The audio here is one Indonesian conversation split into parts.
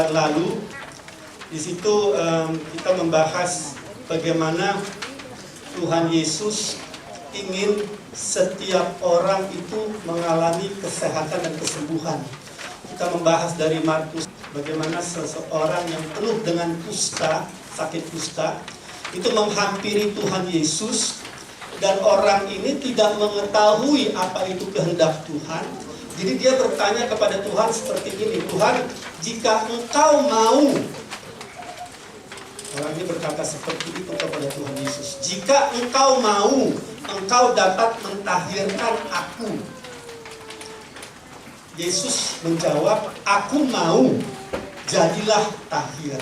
bulan lalu. Di situ kita membahas bagaimana Tuhan Yesus ingin setiap orang itu mengalami kesehatan dan kesembuhan. Kita membahas dari Markus bagaimana seseorang yang penuh dengan kusta, sakit kusta, itu menghampiri Tuhan Yesus, dan orang ini tidak mengetahui apa itu kehendak Tuhan. Jadi dia bertanya kepada Tuhan seperti ini, Tuhan, jika Engkau mau, orang ini berkata seperti itu kepada Tuhan Yesus, jika Engkau mau, Engkau dapat mentahirkan aku. Yesus menjawab, aku mau, jadilah tahir.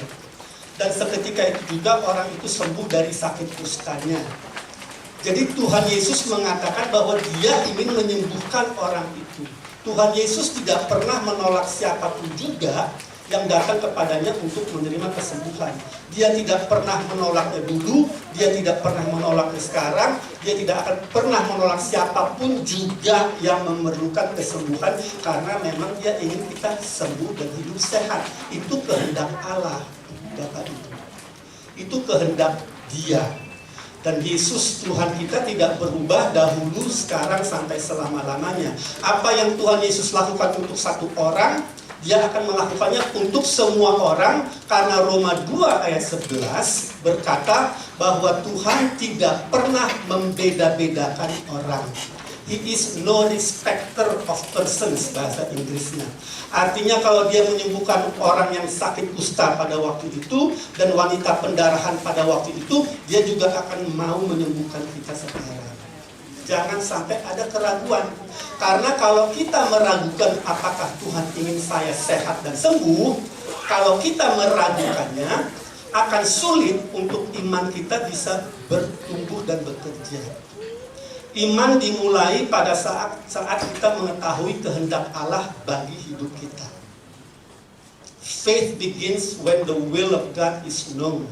Dan seketika itu juga orang itu sembuh dari sakit kustanya. Jadi Tuhan Yesus mengatakan bahwa dia ingin menyembuhkan orang itu. Tuhan Yesus tidak pernah menolak siapapun juga yang datang kepadanya untuk menerima kesembuhan. Dia tidak pernah menolaknya dulu, dia tidak pernah menolaknya sekarang, dia tidak akan pernah menolak siapapun juga yang memerlukan kesembuhan, karena memang dia ingin kita sembuh dan hidup sehat. Itu kehendak Allah, Bapak Ibu. Itu kehendak Dia. Dan Yesus Tuhan kita tidak berubah dahulu, sekarang, sampai selama-lamanya. Apa yang Tuhan Yesus lakukan untuk satu orang, Dia akan melakukannya untuk semua orang, karena Roma 2 ayat 11 berkata bahwa Tuhan tidak pernah membeda-bedakan orang. He is no respecter of persons, bahasa Inggrisnya. Artinya kalau dia menyembuhkan orang yang sakit kusta pada waktu itu, dan wanita pendarahan pada waktu itu, dia juga akan mau menyembuhkan kita sekarang. Jangan sampai ada keraguan. Karena kalau kita meragukan apakah Tuhan ingin saya sehat dan sembuh, kalau kita meragukannya, akan sulit untuk iman kita bisa bertumbuh dan bekerja. Iman dimulai pada saat kita mengetahui kehendak Allah bagi hidup kita. Faith begins when the will of God is known.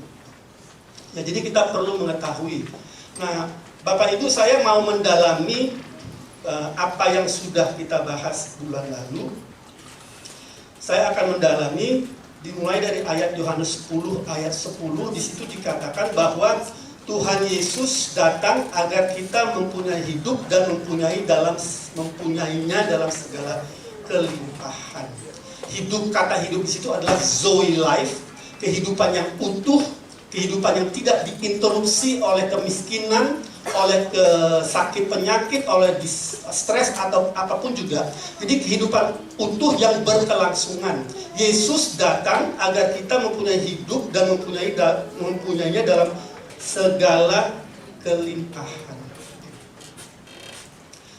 Ya, jadi kita perlu mengetahui. Nah, Bapak Ibu, saya mau mendalami apa yang sudah kita bahas bulan lalu. Saya akan mendalami dimulai dari ayat Yohanes 10 ayat 10. Di situ dikatakan bahwa Tuhan Yesus datang agar kita mempunyai hidup dan mempunyainya dalam segala kelimpahan. Hidup, kata hidup di situ adalah Zoe life, kehidupan yang utuh, kehidupan yang tidak diinterupsi oleh kemiskinan, oleh sakit penyakit, oleh stres atau apapun juga. Jadi kehidupan utuh yang berkelangsungan. Yesus datang agar kita mempunyai hidup dan mempunyainya dalam segala kelimpahan.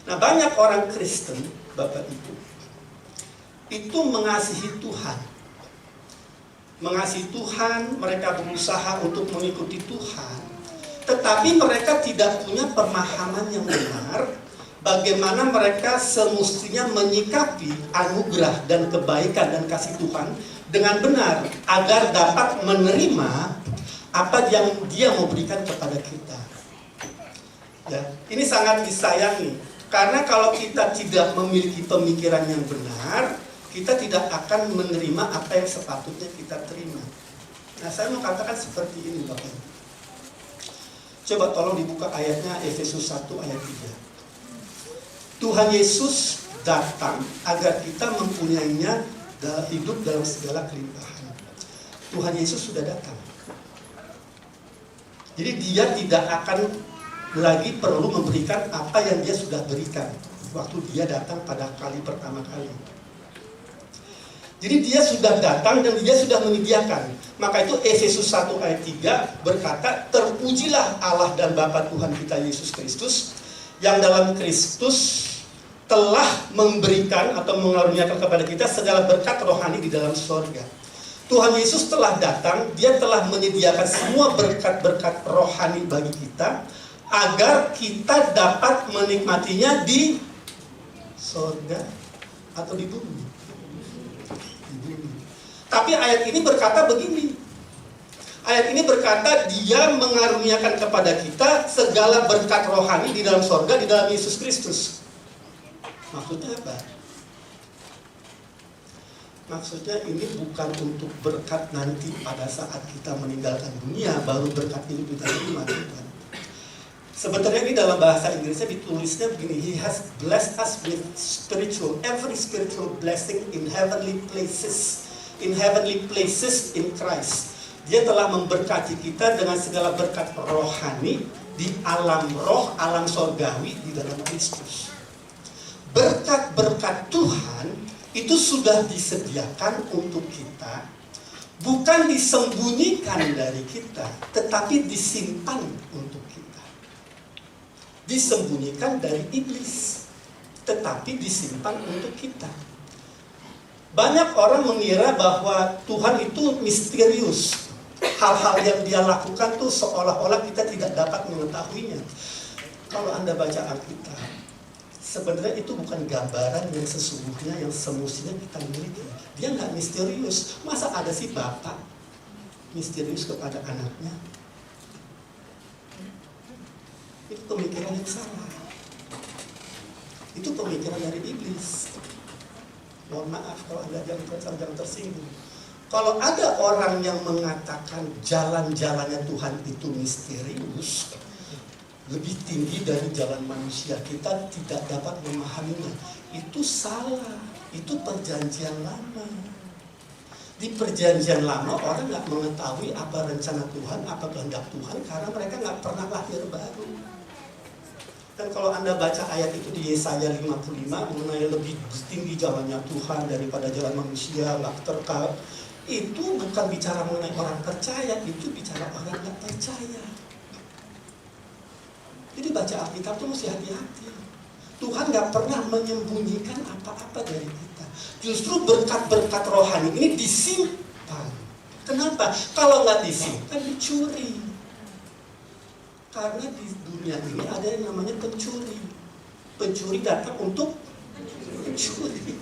Nah, banyak orang Kristen, Bapak Ibu, itu mengasihi Tuhan. Mengasihi Tuhan, mereka berusaha untuk mengikuti Tuhan. Tetapi mereka tidak punya pemahaman yang benar bagaimana mereka semestinya menyikapi anugerah dan kebaikan dan kasih Tuhan dengan benar, agar dapat menerima apa yang Dia mau berikan kepada kita. Ya, ini sangat disayangi, karena kalau kita tidak memiliki pemikiran yang benar, kita tidak akan menerima apa yang sepatutnya kita terima. Nah, saya mau katakan seperti ini, Bapak. Coba tolong dibuka ayatnya, Efesus 1 ayat 3. Tuhan Yesus datang agar kita mempunyainya hidup dalam segala kelimpahan. Tuhan Yesus sudah datang. Jadi Dia tidak akan lagi perlu memberikan apa yang Dia sudah berikan waktu Dia datang pada kali pertama kali. Jadi Dia sudah datang dan Dia sudah menyediakan. Maka itu Efesus 1 ayat 3 berkata, terpujilah Allah dan Bapa Tuhan kita Yesus Kristus, yang dalam Kristus telah memberikan atau mengaruniakan kepada kita segala berkat rohani di dalam surga. Tuhan Yesus telah datang, Dia telah menyediakan semua berkat-berkat rohani bagi kita, agar kita dapat menikmatinya di surga atau di bumi. Tapi ayat ini berkata begini. Ayat ini berkata Dia mengaruniakan kepada kita segala berkat rohani di dalam surga, di dalam Yesus Kristus. Maksudnya apa? Maksudnya ini bukan untuk berkat nanti pada saat kita meninggalkan dunia, baru berkat ini kita terima. Sebenarnya ini dalam bahasa Inggrisnya ditulisnya begini, He has blessed us with every spiritual blessing in heavenly places in Christ. Dia telah memberkati kita dengan segala berkat rohani di alam roh, alam sorgawi di dalam Kristus. Berkat-berkat Tuhan itu sudah disediakan untuk kita, bukan disembunyikan dari kita, tetapi disimpan untuk kita. Disembunyikan dari iblis, tetapi disimpan untuk kita. Banyak orang mengira bahwa Tuhan itu misterius. Hal-hal yang dia lakukan tuh seolah-olah kita tidak dapat mengetahuinya. Kalau Anda baca Alkitab, sebenarnya itu bukan gambaran yang sesungguhnya yang semestinya kita miliki. Dia nggak misterius. Masa ada sih bapak misterius kepada anaknya? Itu pemikiran yang salah. Itu pemikiran dari iblis. Mohon maaf kalau Anda jangan tersinggung. Kalau ada orang yang mengatakan jalan-jalannya Tuhan itu misterius, lebih tinggi dari jalan manusia, kita tidak dapat memahaminya. Itu salah. Itu perjanjian lama. Di perjanjian lama orang nggak mengetahui apa rencana Tuhan, apa kehendak Tuhan, karena mereka nggak pernah lahir baru. Dan kalau Anda baca ayat itu di Yesaya 55 mengenai lebih tinggi jalannya Tuhan daripada jalan manusia, itu bukan bicara mengenai orang percaya, itu bicara orang nggak percaya. Jadi baca Alkitab itu mesti hati-hati. Tuhan nggak pernah menyembunyikan apa-apa dari kita. Justru berkat-berkat rohani ini disimpan. Kenapa? Kalau nggak disimpan, dicuri. Karena di dunia ini ada yang namanya pencuri. Pencuri datang untuk mencuri,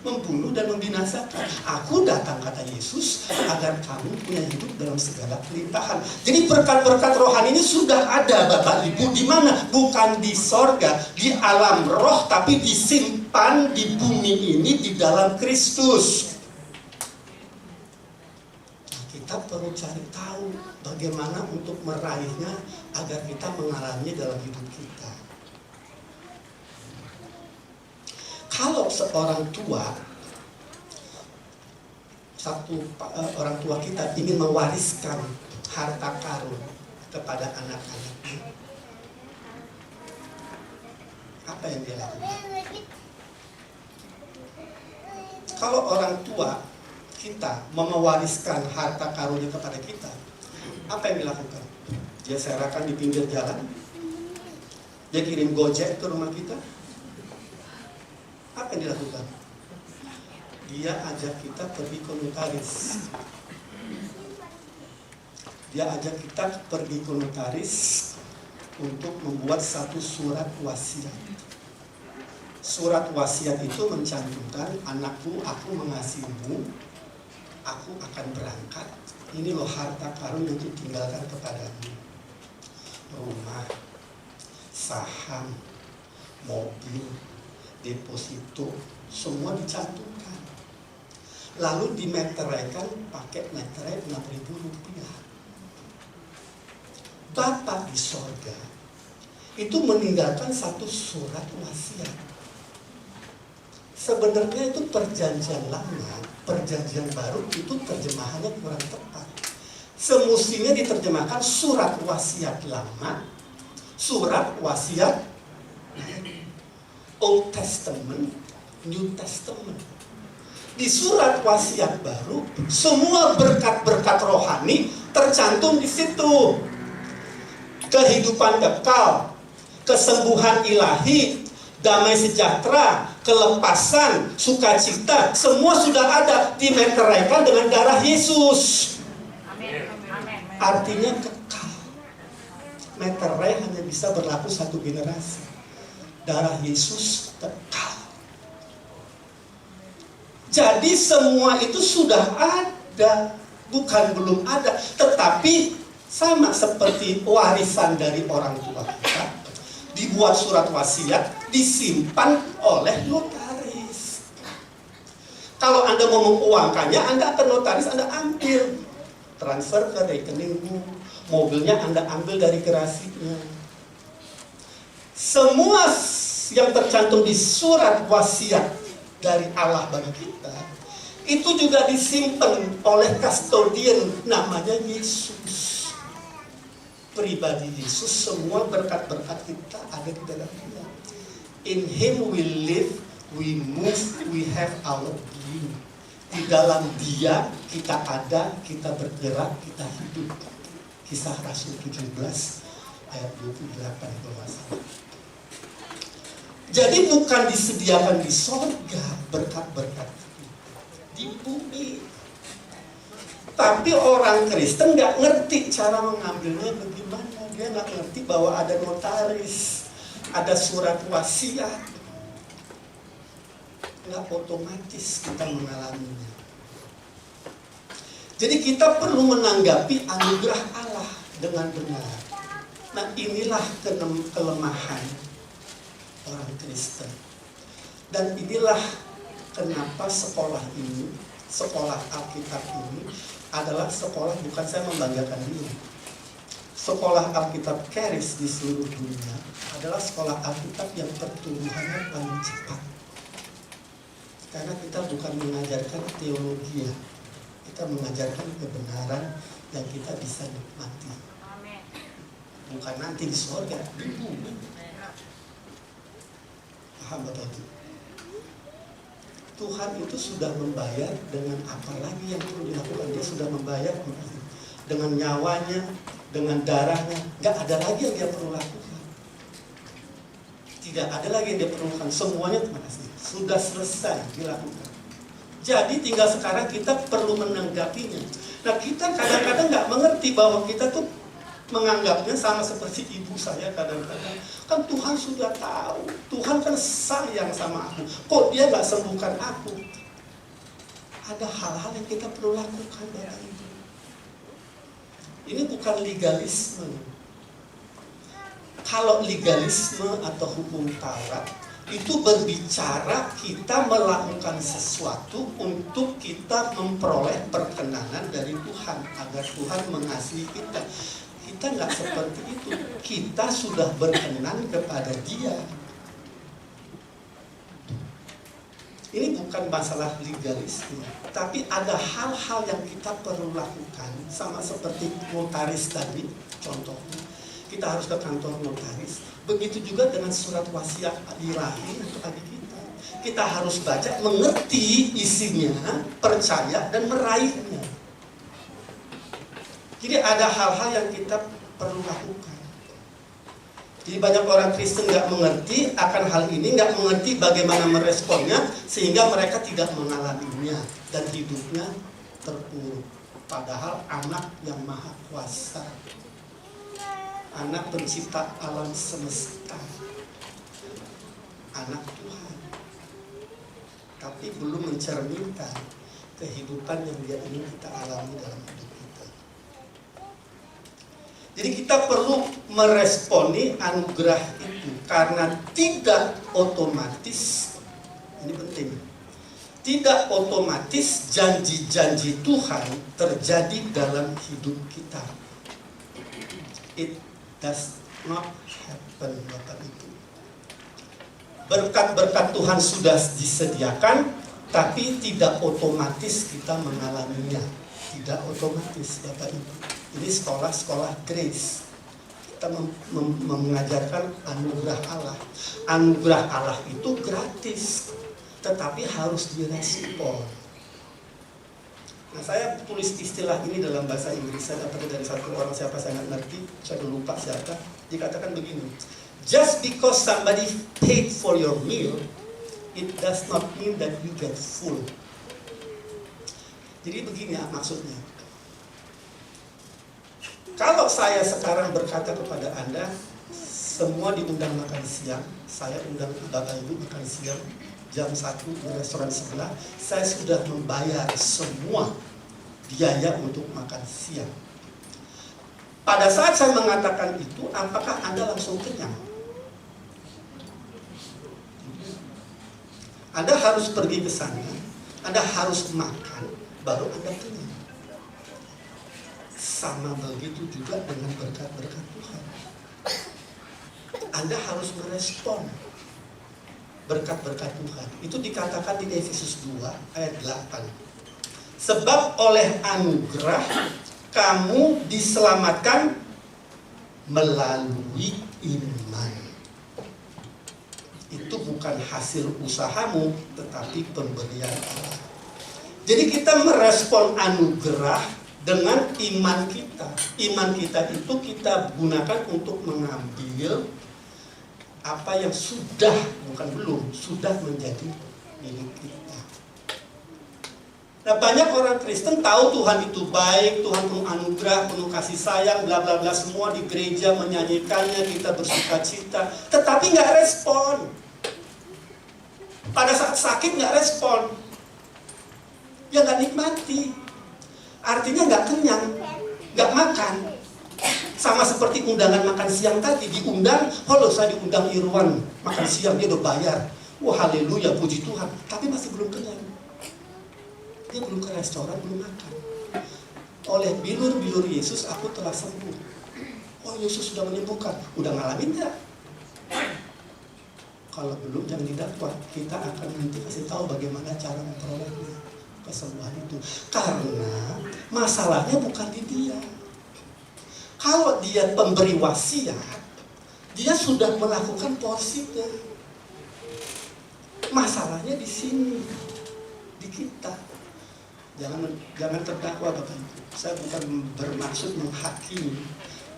membunuh dan membinasakan. Aku datang, kata Yesus, agar kamu punya hidup dalam segala kelimpahan. Jadi berkat-berkat rohani ini sudah ada, Bapak Ibu. Di mana? Bukan di sorga, di alam roh, tapi disimpan di bumi ini di dalam Kristus. Nah, kita perlu cari tahu bagaimana untuk meraihnya agar kita mengalaminya dalam hidup kita. Kalau seorang tua, orang tua kita ingin mewariskan harta karun kepada anak-anaknya, apa yang dia lakukan? Kalau orang tua kita mau mewariskan harta karunnya kepada kita, apa yang dilakukan? Dia serahkan di pinggir jalan, dia kirim gojek ke rumah kita. Apa yang dilakukan? Dia ajak kita pergi ke notaris. Dia ajak kita pergi ke notaris untuk membuat satu surat wasiat. Surat wasiat itu mencantumkan, anakku, aku mengasihimu, aku akan berangkat. Ini loh harta karun yang ditinggalkan kepadamu. Rumah, saham, mobil, deposito, semua dicantumkan. Lalu dimeteraikan pakai meterai 6.000 rupiah. Bapak di sorga itu meninggalkan satu surat wasiat. Sebenarnya itu perjanjian lama, perjanjian baru itu terjemahannya kurang tepat. Semestinya diterjemahkan surat wasiat lama, surat wasiat Old Testament, New Testament. Di surat wasiat baru, semua berkat-berkat rohani tercantum di situ. Kehidupan kekal, kesembuhan ilahi, damai sejahtera, kelepasan, sukacita, semua sudah ada, dimeteraikan dengan darah Yesus. Artinya kekal. Meterai hanya bisa berlaku satu generasi. Darah Yesus kekal. Jadi semua itu sudah ada, bukan belum ada, tetapi sama seperti warisan dari orang tua kita, dibuat surat wasiat, disimpan oleh notaris. Kalau Anda mau menguangkannya, Anda ke notaris, Anda ambil. Transfer ke rekeningmu. Mobilnya Anda ambil dari garasinya. Semua yang tercantum di surat wasiat dari Allah bagi kita, itu juga disimpan oleh kustodian namanya Yesus. Pribadi Yesus, semua berkat-berkat kita ada di dalam Dia. In Him we live, we move, we have our being. Di dalam Dia kita ada, kita bergerak, kita hidup. Kisah Rasul 17 ayat 28 kalau nggak salah. Jadi bukan disediakan di sorga berkat-berkat di bumi. Tapi orang Kristen nggak ngerti cara mengambilnya bagaimana. Dia nggak ngerti bahwa ada notaris, ada surat wasiat. Nggak otomatis kita mengalaminya. Jadi kita perlu menanggapi anugerah Allah dengan benar. Nah, inilah kelemahan orang Kristen. Dan inilah kenapa sekolah ini, sekolah Alkitab ini adalah sekolah, bukan saya membanggakan diri. Sekolah Alkitab Charis di seluruh dunia adalah sekolah Alkitab yang pertumbuhannya paling cepat. Karena kita bukan mengajarkan teologi, kita mengajarkan kebenaran yang kita bisa nikmati. Bukan nanti di surga, di bumi. Paham betul? Tuhan itu sudah membayar dengan apa lagi yang perlu dilakukan? Dia sudah membayar dengan nyawanya, dengan darahnya. Gak ada lagi yang dia perlu lakukan. Tidak ada lagi yang dia perlukan. Semuanya terima kasih. Sudah selesai dilakukan. Jadi tinggal sekarang kita perlu menanggapinya. Nah, kita kadang-kadang gak mengerti bahwa kita tuh menganggapnya sama seperti ibu saya kadang-kadang. Kan Tuhan sudah tahu. Tuhan kan sayang sama aku. Kok dia gak sembuhkan aku? Ada hal-hal yang kita perlu lakukan Bapak Ibu. Ini bukan legalisme. Kalau legalisme atau hukum Taurat itu berbicara kita melakukan sesuatu untuk kita memperoleh perkenanan dari Tuhan. Agar Tuhan mengasihi kita. Kita nggak seperti itu. Kita sudah berkenan kepada Dia. Ini bukan masalah legalisme, tapi ada hal-hal yang kita perlu lakukan. Sama seperti notaris tadi, contohnya. Kita harus ke kantor notaris. Begitu juga dengan surat wasiat ilahi untuk adik kita. Kita harus baca, mengerti isinya, percaya, dan meraihnya. Jadi ada hal-hal yang kita perlu lakukan. Jadi banyak orang Kristen nggak mengerti akan hal ini, nggak mengerti bagaimana meresponnya, sehingga mereka tidak mengalaminya dan hidupnya terpuruk. Padahal anak yang maha kuasa, anak pencipta alam semesta, anak Tuhan, tapi belum mencerminkan kehidupan yang Dia ingin kita alami dalam hidup. Jadi kita perlu meresponi anugerah itu karena tidak otomatis, ini penting, tidak otomatis janji-janji Tuhan terjadi dalam hidup kita. It does not happen, Bapak Ibu. Berkat-berkat Tuhan sudah disediakan, tapi tidak otomatis kita mengalaminya. Tidak otomatis, Bapak Ibu. Ini sekolah-sekolah grace. Kita mengajarkan anugerah Allah. Anugerah Allah itu gratis, tetapi harus direspon. Nah, saya tulis istilah ini dalam bahasa Inggris. Saya dapat dari satu orang, siapa saya nggak ngerti, saya lupa siapa. Dikatakan begini: just because somebody paid for your meal, it does not mean that you get full. Jadi begini ya maksudnya. Kalau saya sekarang berkata kepada Anda, semua diundang makan siang, saya undang Bapak Ibu makan siang jam 1 di restoran sebelah, saya sudah membayar semua biaya untuk makan siang. Pada saat saya mengatakan itu, apakah Anda langsung kenyang? Anda harus pergi ke sana, Anda harus makan, baru Anda kenyang. Sama begitu juga dengan berkat-berkat Tuhan. Anda harus merespon berkat-berkat Tuhan. Itu dikatakan di Efesus 2 ayat 8. Sebab oleh anugerah kamu diselamatkan melalui iman. Itu bukan hasil usahamu, tetapi pemberian Allah. Jadi kita merespon anugerah dengan iman kita. Iman kita itu kita gunakan untuk mengambil apa yang sudah, bukan belum, sudah menjadi milik kita. Nah, banyak orang Kristen tahu Tuhan itu baik, Tuhan penuh anugerah, penuh kasih sayang, bla bla bla, semua di gereja menyanyikannya, kita bersukacita, tetapi nggak respon. Pada saat sakit nggak respon, ya nggak nikmati. Artinya nggak kenyang, nggak makan. Sama seperti undangan makan siang tadi, diundang, halo saya diundang Irwan makan siang, dia udah bayar. Wah haleluya, puji Tuhan, tapi masih belum kenyang. Dia belum ke restoran, belum makan. Oleh bilur-bilur Yesus aku telah sembuh. Oh Yesus sudah menyembuhkan, udah ngalamin nggak? Kalau belum jangan didakwa. Kita akan nanti kasih tahu bagaimana cara memperolehnya kesembuhan itu. Karena masalahnya bukan di dia. Kalau dia pemberi wasiat, dia sudah melakukan porsinya. Masalahnya di sini, di kita. Jangan terdakwa Bapak Ibu. Saya bukan bermaksud menghakimi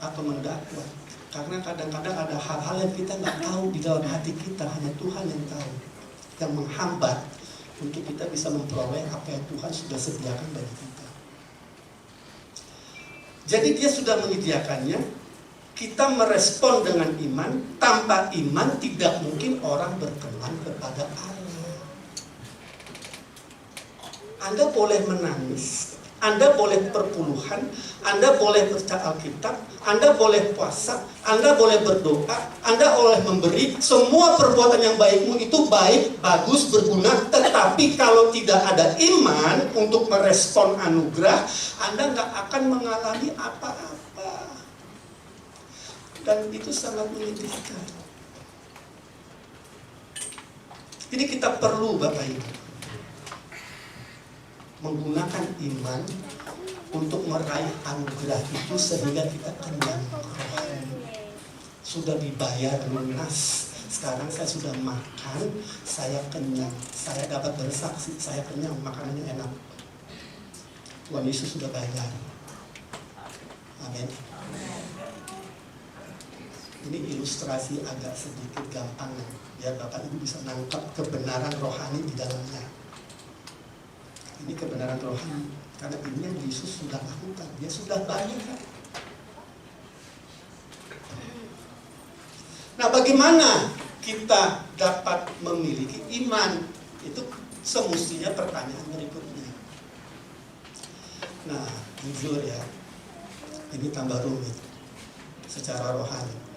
atau mendakwa. Karena kadang-kadang ada hal-hal yang kita nggak tahu di dalam hati kita, hanya Tuhan yang tahu, yang menghambat untuk kita bisa memperoleh apa yang Tuhan sudah sediakan bagi kita. Jadi dia sudah menyediakannya, kita merespon dengan iman. Tanpa iman tidak mungkin orang berkenan kepada Allah. Anda boleh menangis, Anda boleh perpuluhan, Anda boleh baca Alkitab, Anda boleh puasa, Anda boleh berdoa, Anda boleh memberi. Semua perbuatan yang baikmu itu baik, bagus, berguna. Tetapi kalau tidak ada iman untuk merespon anugerah, Anda nggak akan mengalami apa-apa. Dan itu sangat menyedihkan. Jadi kita perlu Bapak Ibu menggunakan iman untuk meraih anugerah itu sehingga kita kenyang rohani. Sudah dibayar lunas. Sekarang saya sudah makan, saya kenyang. Saya dapat bersaksi, saya kenyang, makanannya enak. Tuhan Yesus sudah bayar. Amin. Ini ilustrasi agak sedikit gampang, biar Bapak Ibu bisa nangkap kebenaran rohani di dalamnya. Ini kebenaran rohani, karena ini yang Yesus sudah lakukan, dia sudah bayar. Nah, bagaimana kita dapat memiliki iman? Itu semestinya pertanyaan berikutnya. Nah, jujur ya, ini tambah rumit secara rohani.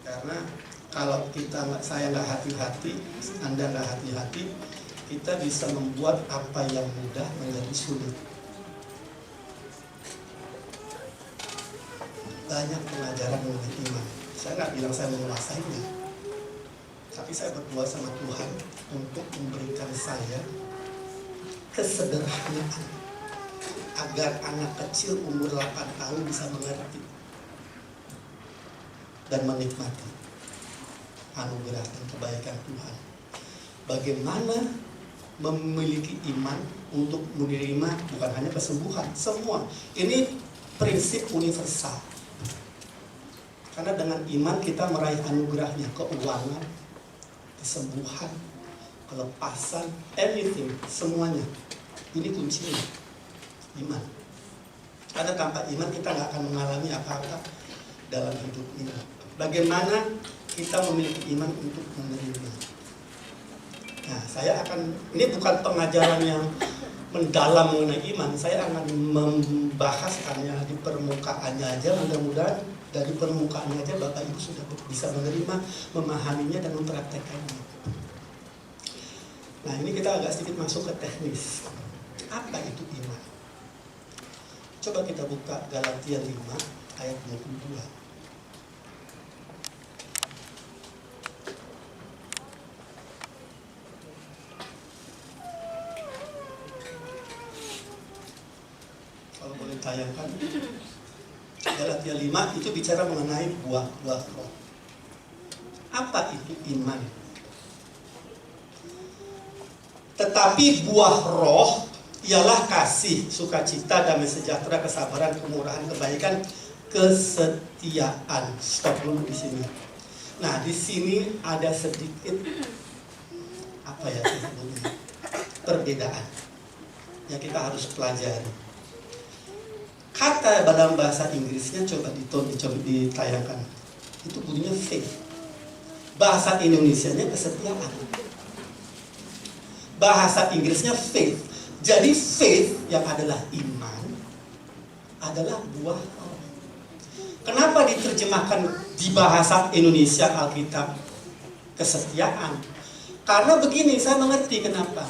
Karena kalau saya nggak hati-hati, Anda nggak hati-hati, kita bisa membuat apa yang mudah menjadi sulit. Banyak pengajaran mengenai iman. Saya nggak bilang saya menguasainya, tapi saya berdoa sama Tuhan untuk memberikan saya kesederhanaan agar anak kecil umur 8 tahun bisa mengerti dan menikmati anugerah dan kebaikan Tuhan. Bagaimana memiliki iman untuk menerima bukan hanya kesembuhan, semua. Ini prinsip universal. Karena dengan iman kita meraih anugerahnya, keuangan, kesembuhan, kelepasan, everything, semuanya. Ini kuncinya, iman. Karena tanpa iman kita nggak akan mengalami apa-apa dalam hidup ini. Bagaimana kita memiliki iman untuk menerima? Nah, ini bukan pengajaran yang mendalam mengenai iman. Saya akan membahas hanya di permukaannya aja. Mudah-mudahan dari permukaannya aja Bapak Ibu sudah bisa menerima, memahaminya dan mempraktekannya. Nah, ini kita agak sedikit masuk ke teknis. Apa itu iman? Coba kita buka Galatia 5 ayat 22. Kalau boleh tayangkan, Galatia 5 itu bicara mengenai buah-buah roh. Apa itu iman? Tetapi buah roh ialah kasih, sukacita, damai sejahtera, kesabaran, kemurahan, kebaikan, kesetiaan. Stop dulu di sini. Nah, di sini ada sedikit apa ya sebetulnya perbedaan yang kita harus pelajari. Kata dalam bahasa Inggrisnya coba ditayangkan. Itu bunyinya faith. Bahasa Indonesianya kesetiaan. Bahasa Inggrisnya faith. Jadi faith yang adalah iman adalah buah roh. Kenapa diterjemahkan di bahasa Indonesia Alkitab kesetiaan? Karena begini, saya mengerti kenapa.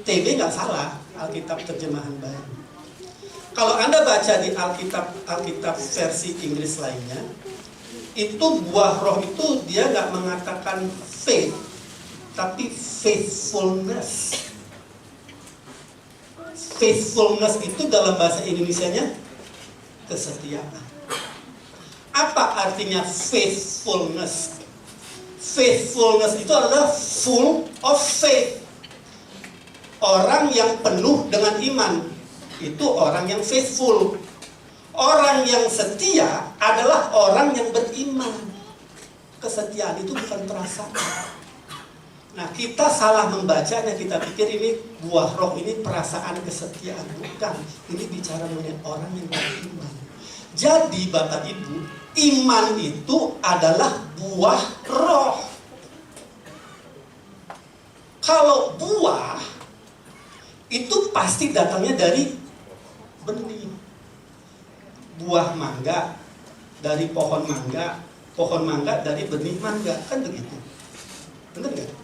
TB nggak salah, Alkitab terjemahan baru. Kalau Anda baca di Alkitab versi Inggris lainnya, itu buah roh itu dia nggak mengatakan faith, tapi faithfulness. Faithfulness itu dalam bahasa Indonesianya kesetiaan. Apa artinya faithfulness? Faithfulness itu adalah full of faith. Orang yang penuh dengan iman, itu orang yang faithful. Orang yang setia adalah orang yang beriman. Kesetiaan itu bukan perasaan. Nah, kita salah membacanya, kita pikir ini buah roh ini perasaan kesetiaan. Bukan, ini bicara mengenai orang yang beriman. Jadi Bapak Ibu, iman itu adalah buah roh. Kalau buah, itu pasti datangnya dari benih. Buah mangga dari pohon mangga dari benih mangga, kan begitu. Benar nggak?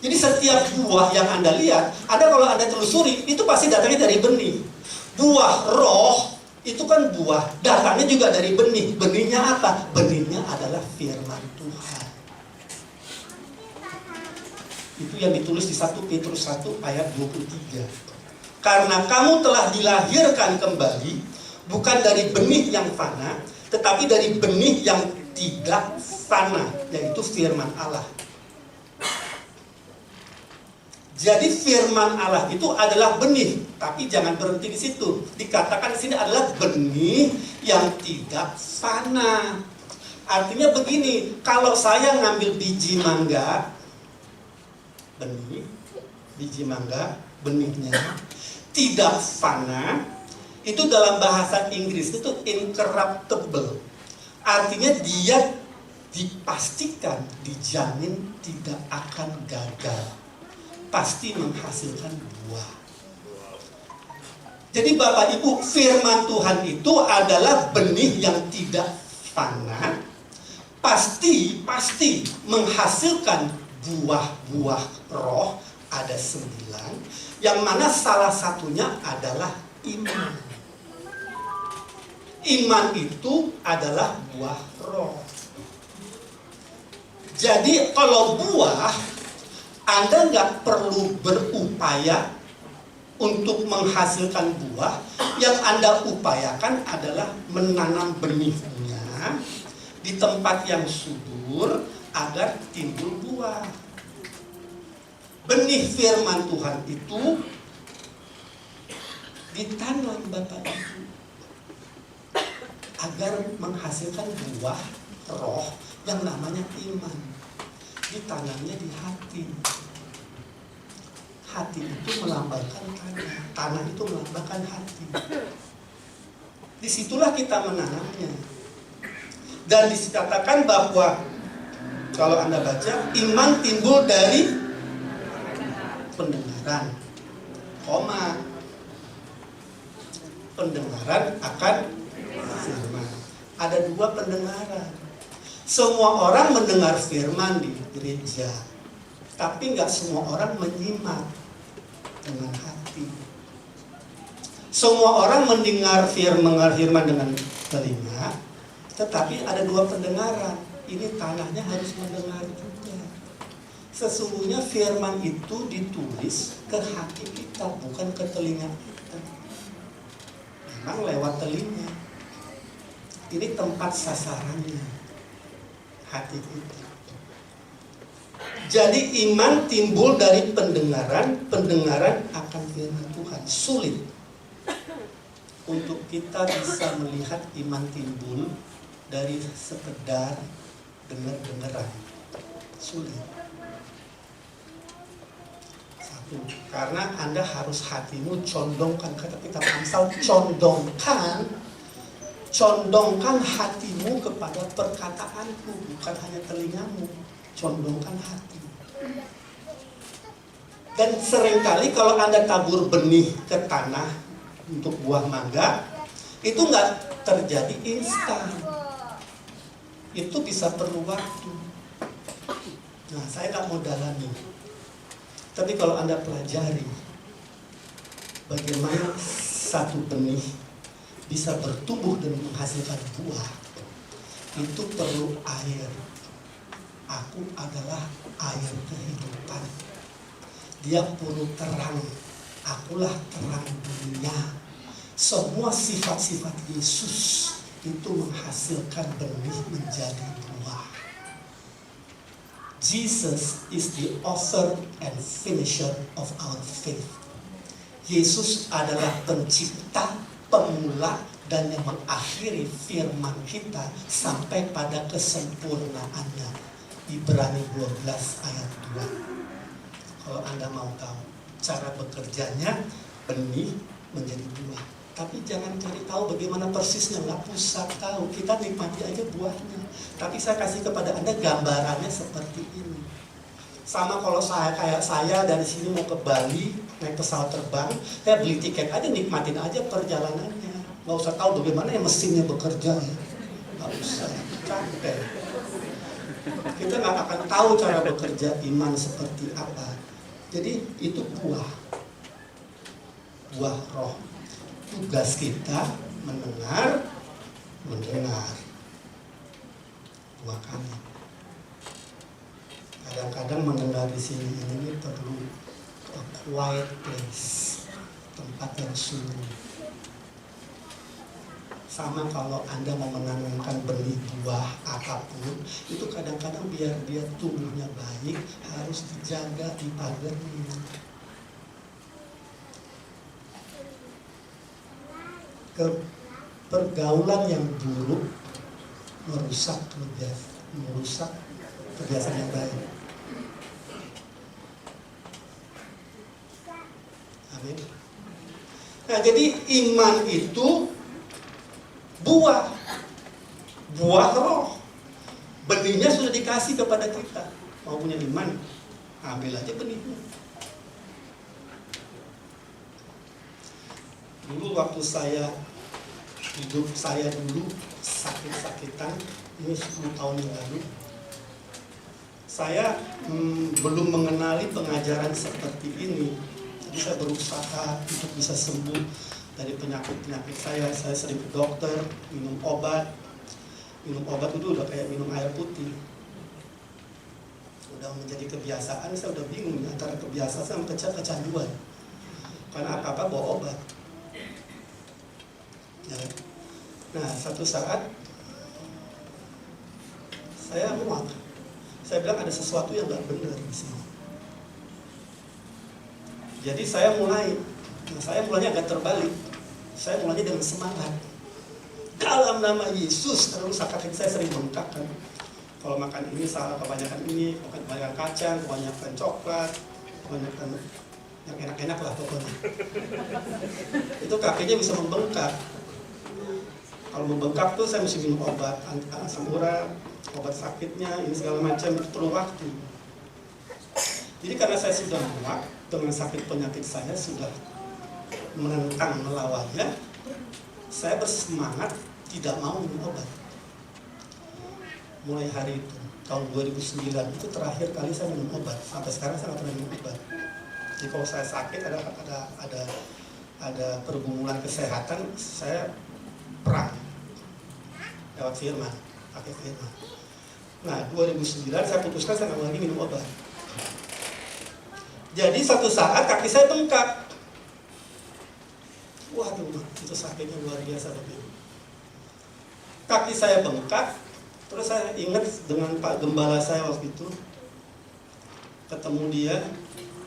Jadi setiap buah yang Anda lihat, kalau Anda telusuri, itu pasti datangnya dari benih. Buah roh itu kan buah, datangnya juga dari benih. Benihnya apa? Benihnya adalah firman Tuhan. Itu yang ditulis di 1 Petrus 1 ayat 23. Karena kamu telah dilahirkan kembali, bukan dari benih yang fana, tetapi dari benih yang tidak fana, yaitu firman Allah. Jadi firman Allah itu adalah benih, tapi jangan berhenti di situ. Dikatakan di sini adalah benih yang tidak fana. Artinya begini, kalau saya ngambil biji mangga, biji mangga, benihnya tidak fana, itu dalam bahasa Inggris itu incorruptible. Artinya dia dipastikan, dijamin tidak akan gagal. Pasti menghasilkan buah. Jadi Bapak Ibu, firman Tuhan itu adalah benih yang tidak fana, pasti menghasilkan buah-buah roh. Ada 9, yang mana salah satunya adalah iman. Iman itu adalah buah roh. Jadi kalau buah, Anda nggak perlu berupaya untuk menghasilkan buah. Yang Anda upayakan adalah menanam benihnya di tempat yang subur agar timbul buah. Benih firman Tuhan itu ditanam Bapak Ibu agar menghasilkan buah roh yang namanya iman. Ditanamnya di hati. Hati itu melambangkan tanah. Tanah itu melambangkan hati. Disitulah kita menanamnya. Dan dikatakan bahwa kalau Anda baca, iman timbul dari pendengaran. Pendengaran akan firman. Ada 2 pendengaran. Semua orang mendengar firman di gereja, Tapi nggak semua orang menyimak dengan hati. Semua orang mendengar firman dengan telinga, tetapi ada dua pendengaran. Ini tanahnya harus mendengar juga. Sesungguhnya firman itu ditulis ke hati kita, bukan ke telinga kita. Memang lewat telinga. Ini tempat sasarannya, hati kita. Jadi iman timbul dari pendengaran, pendengaran akan firman Tuhan. Sulit untuk kita bisa melihat iman timbul dari sekedar dengar-dengaran. Sulit. Satu, karena Anda harus hatimu condongkan, kata kitab Amsal, condongkan hatimu kepada perkataanku, bukan hanya telingamu. Condongkan hati. Dan seringkali kalau Anda tabur benih ke tanah untuk buah mangga, itu nggak terjadi instan. Itu bisa perlu waktu. Nah, saya nggak mau dalami. Tapi kalau Anda pelajari bagaimana satu benih bisa bertumbuh dan menghasilkan buah, itu perlu air. Aku adalah air kehidupan. Dia perlu terang. Akulah terang dunia. Semua sifat-sifat Yesus itu menghasilkan benih menjadi buah. Jesus is the author and finisher of our faith. Yesus adalah pencipta, pemula, dan yang mengakhiri firman kita sampai pada kesempurnaannya. Ibrani 12 ayat 2. Kalau Anda mau tahu cara bekerjanya, benih menjadi buah. Tapi jangan cari tahu bagaimana persisnya, nggak usah tahu. Kita nikmati aja buahnya. Tapi saya kasih kepada Anda gambarannya seperti ini. Sama kalau kayak saya dari sini mau ke Bali, naik pesawat terbang, saya beli tiket aja, nikmatin aja perjalanannya. Nggak usah tahu bagaimana ya mesinnya bekerja ya. Nggak usah, capek. Kita nggak akan tahu cara bekerja iman seperti apa. Jadi itu buah roh. Tugas kita mendengar. Buah kami. Kadang-kadang mendengar di sini ini perlu a quiet place, tempat yang sunyi. Sama kalau Anda mau menanamkan benih buah apapun, itu kadang-kadang biar dia tumbuhnya baik, harus dijaga, dipagerin. Pergaulan yang buruk merusak kebiasaan yang baik. Amin. Nah, jadi iman itu buah roh. Benihnya sudah dikasih kepada kita. Mau punya iman, ambil aja benihnya. Dulu waktu hidup saya dulu sakit-sakitan, ini 10 tahun yang lalu, saya belum mengenali pengajaran seperti ini. Jadi saya berusaha untuk bisa sembuh dari penyakit-penyakit saya. Saya sering ke dokter, minum obat itu udah kayak minum air putih. Udah menjadi kebiasaan, saya udah bingung antara kebiasaan sama kecanduan. Karena apa-apa bawa obat. Ya. Nah, satu saat saya muak. Saya bilang ada sesuatu yang nggak benar di sini. Jadi saya mulainya agak terbalik. Saya mulainya dengan semangat. Dalam nama Yesus, terus kaki saya sering bengkak kan. Kalau makan ini salah, kebanyakan ini, kebanyakan kacang, kebanyakan coklat, kebanyakan yang enak-enak lah pokoknya. Itu kakinya bisa membengkak. Kalau membengkak tuh saya mesti minum obat asam urat, obat sakitnya, ini segala macam, itu perlu waktu. Jadi karena saya sudah muak dengan sakit penyakit saya, sudah menentang melawannya, saya bersemangat tidak mau minum obat. mulai hari itu tahun 2009 itu terakhir kali saya minum obat. Sampai sekarang saya nggak pernah minum obat. Jadi kalau saya sakit ada pergumulan kesehatan, saya perang lewat firman, pakai firman. Nah 2009 saya putuskan saya nggak mau lagi minum obat. Jadi satu saat kaki saya bengkak. Waduh, itu sakitnya luar biasa begitu. Kaki saya bengkak, terus saya ingat dengan Pak Gembala saya waktu itu, ketemu dia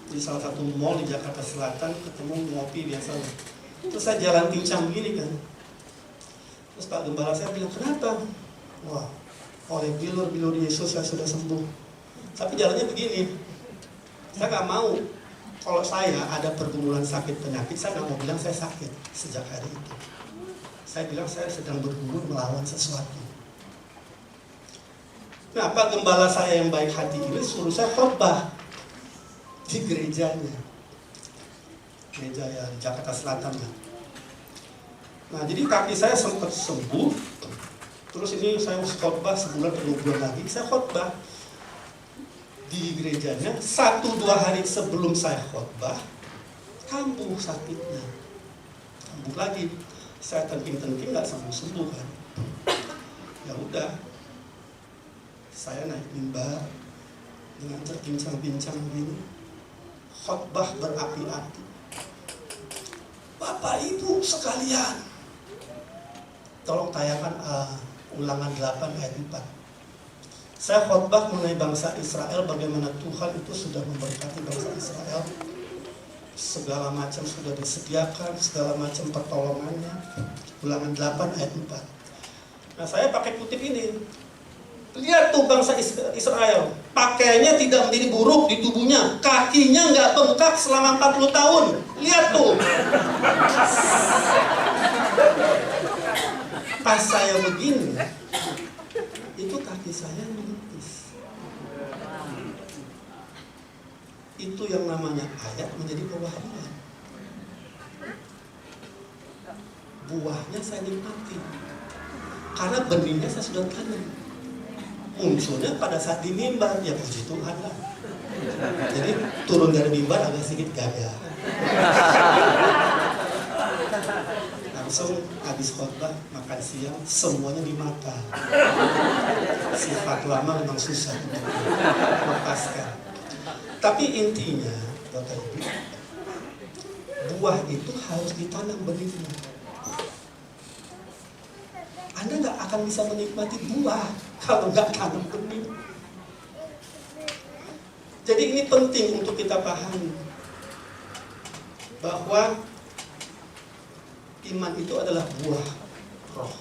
di salah satu mall di Jakarta Selatan, ketemu ngopi biasa. Terus saya jalan pincang gini kan. Terus Pak Gembala saya bilang, kenapa? Wah, oleh bilur-bilur Yesus saya sudah sembuh. Tapi jalannya begini, saya nggak mau. Kalau saya ada pergumulan sakit penyakit, saya nggak mau bilang saya sakit sejak hari itu. Saya bilang saya sedang bergumul melawan sesuatu. Nah, Pak Gembala saya yang baik hati ini suruh saya khotbah di gerejanya, gereja yang Jakarta Selatan. Nah, jadi kaki saya sempat sembuh. Terus ini saya khotbah sebulan atau 2 bulan lagi, saya khotbah di gerejanya. 1-2 hari sebelum saya khotbah, kambuh sakitnya, kambuh lagi. Saya tenting-tenting nggak sembuh kan. Ya udah, saya naik mimbar dengan terbincang-bincang begini, khotbah berapi-api. Bapak Ibu sekalian, tolong tayangkan Ulangan 8 ayat 4. Saya khotbah mengenai bangsa Israel, bagaimana Tuhan itu sudah memberkati bangsa Israel. Segala macam sudah disediakan, segala macam pertolongannya. Ulangan 8 ayat 4. Nah, saya pakai kutip ini. Lihat tuh bangsa Israel, pakaiannya tidak menjadi buruk di tubuhnya, kakinya nggak bengkak selama 40 tahun. Lihat tuh. Pas saya begini, itu kaki saya menipis. Itu yang namanya ayat menjadi pewahyuan. Buahnya saya nikmati, karena benihnya saya sudah tanam. Munculnya pada saat di mimbar, ya puji Tuhan lah. Jadi turun dari mimbar agak sedikit gagah. Langsung habis khotbah, makan siang, semuanya dimakan. Sifat lama memang susah melepaskan. Tapi intinya, Bapak Ibu, buah itu harus ditanam benihnya. Anda nggak akan bisa menikmati buah kalau nggak tanam benih. Jadi ini penting untuk kita pahami bahwa iman itu adalah buah roh.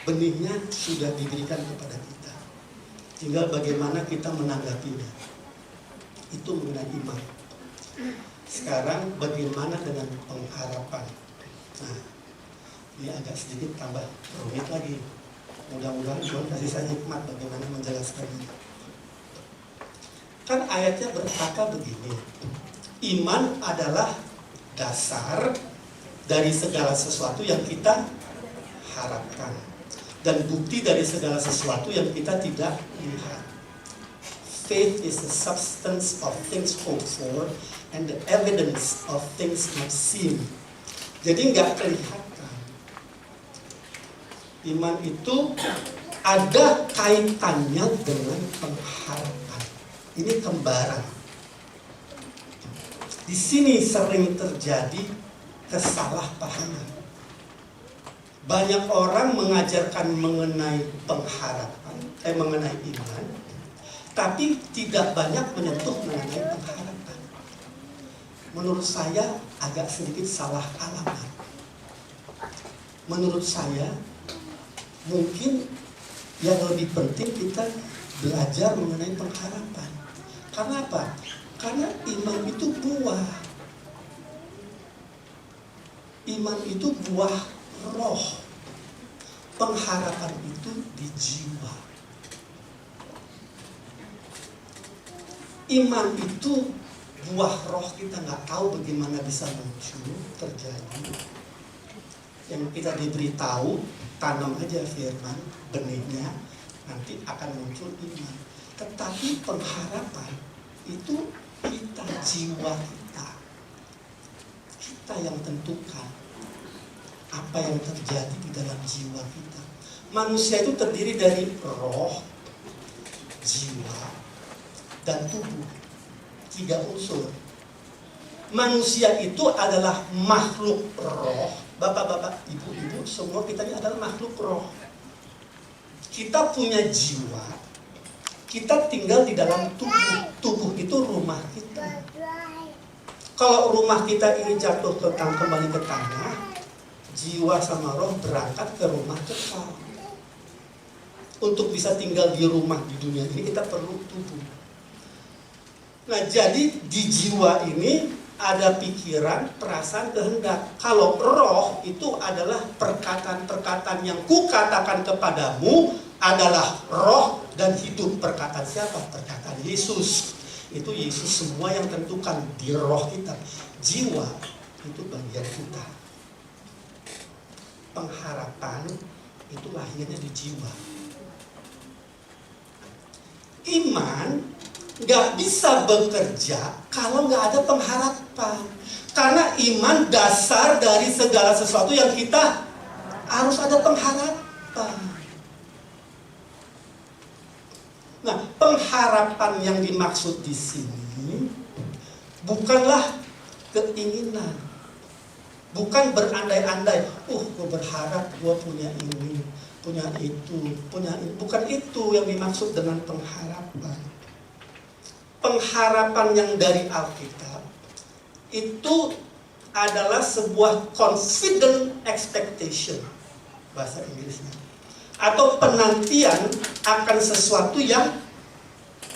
Benihnya sudah diberikan kepada kita. Tinggal bagaimana kita menanggapinya. Itu mengenai iman. Sekarang bagaimana dengan pengharapan? Nah, ini agak sedikit tambah rumit lagi. Mudah-mudahan Tuhan kasih saya hikmat bagaimana menjelaskan ini. Kan ayatnya berkata begini, iman adalah dasar dari segala sesuatu yang kita harapkan, dan bukti dari segala sesuatu yang kita tidak lihat. Faith is the substance of things hoped for and the evidence of things not seen. Jadi nggak kelihatan. Iman itu ada kaitannya dengan pengharapan. Ini kembaran. Di sini sering terjadi kesalahpahaman. Banyak orang mengajarkan mengenai pengharapan, mengenai iman, tapi tidak banyak menyentuh mengenai pengharapan. Menurut saya agak sedikit salah alamat. Menurut saya mungkin yang lebih penting kita belajar mengenai pengharapan. Karena apa? Karena iman itu buah. Iman itu buah roh. Pengharapan itu di jiwa. Iman itu buah roh, kita nggak tahu bagaimana bisa muncul, terjadi. Yang kita diberitahu, tanam aja firman, benihnya, nanti akan muncul iman. Tetapi pengharapan itu kita, jiwa kita. Kita yang tentukan apa yang terjadi di dalam jiwa kita. Manusia itu terdiri dari roh, jiwa, dan tubuh. 3 unsur. Manusia itu adalah makhluk roh. Bapak-bapak, ibu-ibu, semua kita ini adalah makhluk roh. Kita punya jiwa. Kita tinggal di dalam tubuh. Tubuh itu rumah kita. Kalau rumah kita ini jatuh kembali ke tanah, jiwa sama roh berangkat ke rumah kekal. Untuk bisa tinggal di rumah di dunia ini kita perlu tubuh. Nah, jadi di jiwa ini ada pikiran, perasaan, kehendak. Kalau roh itu adalah perkataan-perkataan yang kukatakan kepadamu adalah roh dan hidup. Perkataan siapa? Perkataan Yesus. Itu Yesus semua yang tentukan di roh kita. Jiwa itu bagian kita. Pengharapan itu lahirnya di jiwa. Iman nggak bisa bekerja kalau nggak ada pengharapan. Karena iman dasar dari segala sesuatu yang kita harus ada pengharapan. Nah, pengharapan yang dimaksud di sini bukanlah keinginan, bukan berandai-andai. Gue berharap gue punya ini, punya itu, punya ini. Bukan itu yang dimaksud dengan pengharapan. Pengharapan yang dari Alkitab itu adalah sebuah confident expectation, bahasa Inggrisnya, atau penantian akan sesuatu yang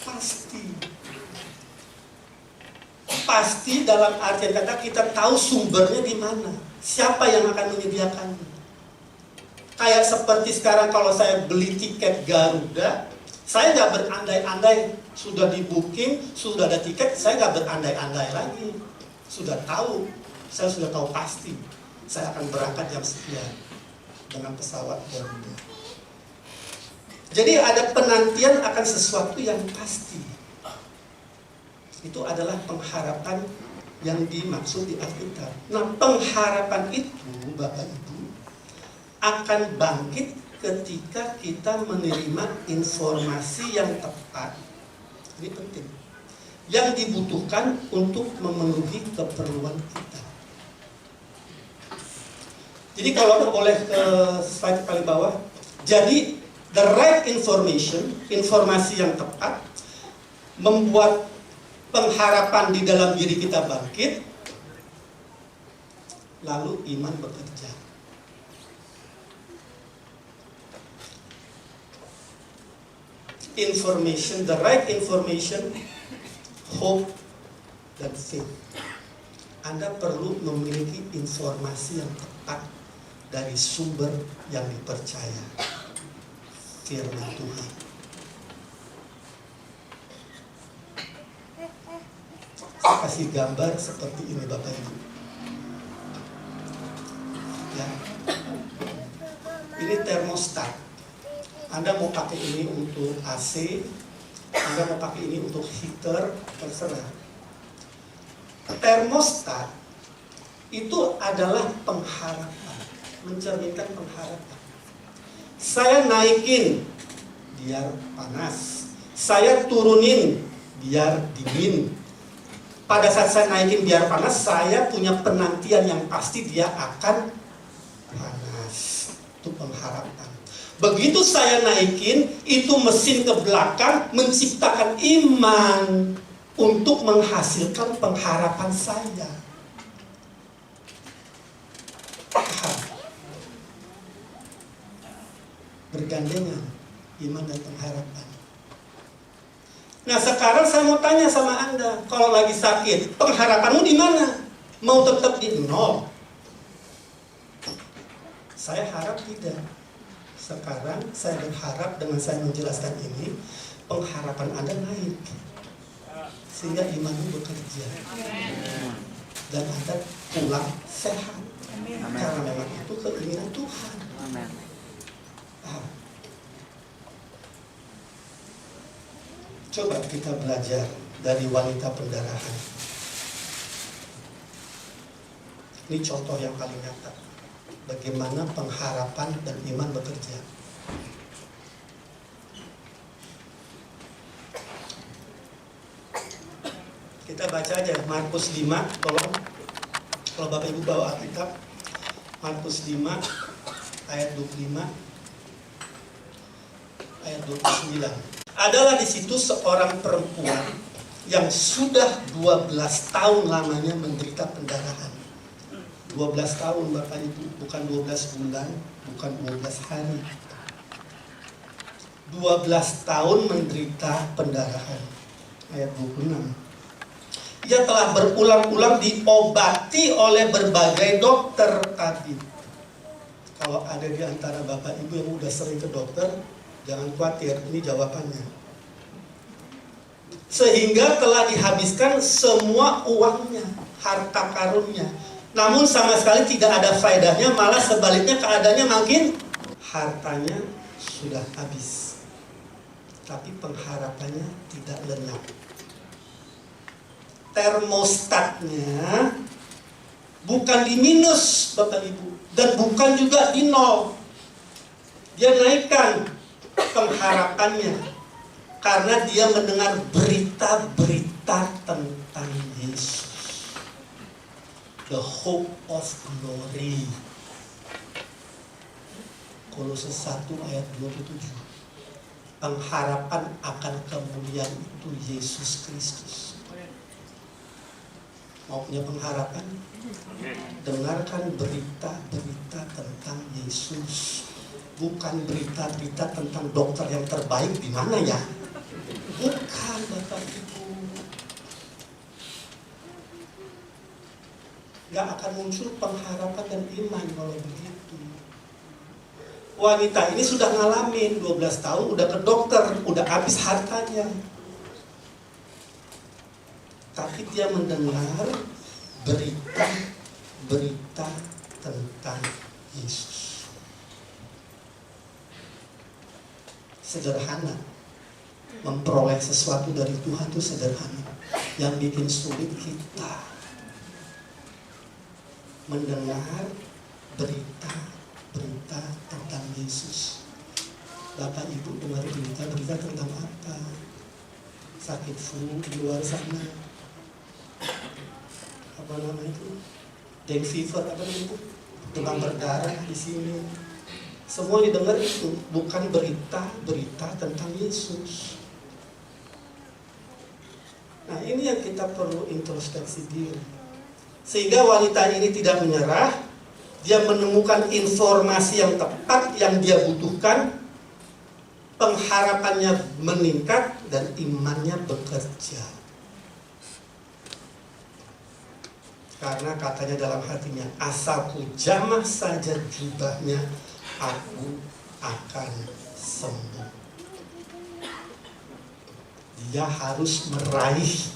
pasti. Pasti dalam artian kata kita tahu sumbernya di mana, siapa yang akan menyediakannya. Kayak seperti sekarang kalau saya beli tiket Garuda, saya nggak berandai-andai, sudah di booking, sudah ada tiket, saya nggak berandai-andai lagi. Sudah tahu, saya sudah tahu pasti, saya akan berangkat jam sekian dengan pesawat Garuda. Jadi ada penantian akan sesuatu yang pasti. Itu adalah pengharapan yang dimaksud di Alkitab. Nah, pengharapan itu, Bapak Ibu, akan bangkit ketika kita menerima informasi yang tepat. Ini penting. Yang dibutuhkan untuk memenuhi keperluan kita. Jadi kalau boleh ke slide paling bawah. Jadi the right information, informasi yang tepat, membuat pengharapan di dalam diri kita bangkit, lalu iman bekerja. Information, the right information, hope, dan faith. Anda perlu memiliki informasi yang tepat dari sumber yang dipercaya, firman Tuhan. Saya kasih gambar seperti ini Bapak Ibu. Ya. Ini termostat. Anda mau pakai ini untuk AC, Anda mau pakai ini untuk heater, terserah. Termostat itu adalah pengharapan, mencerminkan pengharapan. Saya naikin biar panas, saya turunin biar dingin. Pada saat saya naikin biar panas, saya punya penantian yang pasti dia akan panas. Itu pengharapan. Begitu saya naikin, itu mesin ke belakang menciptakan iman untuk menghasilkan pengharapan saya. Paham? Bergandengan iman dan pengharapan. Nah, sekarang saya mau tanya sama Anda, kalau lagi sakit, pengharapanmu di mana? Mau tetap di nol? Saya harap tidak. Sekarang saya berharap dengan saya menjelaskan ini, pengharapan Anda naik. Sehingga imanmu bekerja. Dan Anda pulang sehat. Karena memang itu keinginan Tuhan. Coba kita belajar dari wanita pendarahan. Ini contoh yang paling nyata. Bagaimana pengharapan dan iman bekerja. Kita baca aja Markus 5, tolong. Kalau Bapak Ibu bawa Alkitab, Markus 5 ayat 25 ayat 29. Adalah di situ seorang perempuan yang sudah 12 tahun lamanya menderita pendarahan. 12 tahun Bapak Ibu, bukan 12 bulan, bukan 12 hari. 12 tahun menderita pendarahan. Ayat 26. Ia telah berulang-ulang diobati oleh berbagai dokter tabib. Kalau ada di antara Bapak Ibu yang udah sering ke dokter, jangan khawatir, ini jawabannya. Sehingga telah dihabiskan semua uangnya, harta karunnya. Namun sama sekali tidak ada faedahnya, malah sebaliknya keadaannya makin hartanya sudah habis. Tapi pengharapannya tidak lenyap. Termostatnya bukan di minus Bapak Ibu, dan bukan juga di nol. Dia naikkan pengharapannya karena dia mendengar berita-berita tentang Yesus, the hope of glory. Kolose 1 ayat 27. Pengharapan akan kemuliaan itu Yesus Kristus. Mau punya pengharapan? Dengarkan berita-berita tentang Yesus. Bukan berita-berita tentang dokter yang terbaik di mana ya? Bukan Bapak Ibu. Gak akan muncul pengharapan dan iman kalau begitu. Wanita ini sudah ngalamin 12 tahun, udah ke dokter, udah habis hartanya. Tapi dia mendengar berita-berita tentang Yesus. Sederhana. Memperoleh sesuatu dari Tuhan itu sederhana. Yang bikin sulit kita mendengar berita-berita tentang Yesus. Bapak Ibu dengar berita-berita tentang apa? Sakit flu di luar sana. Apa namanya itu? Dengue fever, apa namanya itu? Demam berdarah di sini. Semua didengar itu, bukan berita-berita tentang Yesus. Nah, ini yang kita perlu introspeksi diri. Sehingga wanita ini tidak menyerah, dia menemukan informasi yang tepat yang dia butuhkan, pengharapannya meningkat dan imannya bekerja. Karena katanya dalam hatinya, asalku jamah saja jubahnya, aku akan sembuh. Dia harus meraih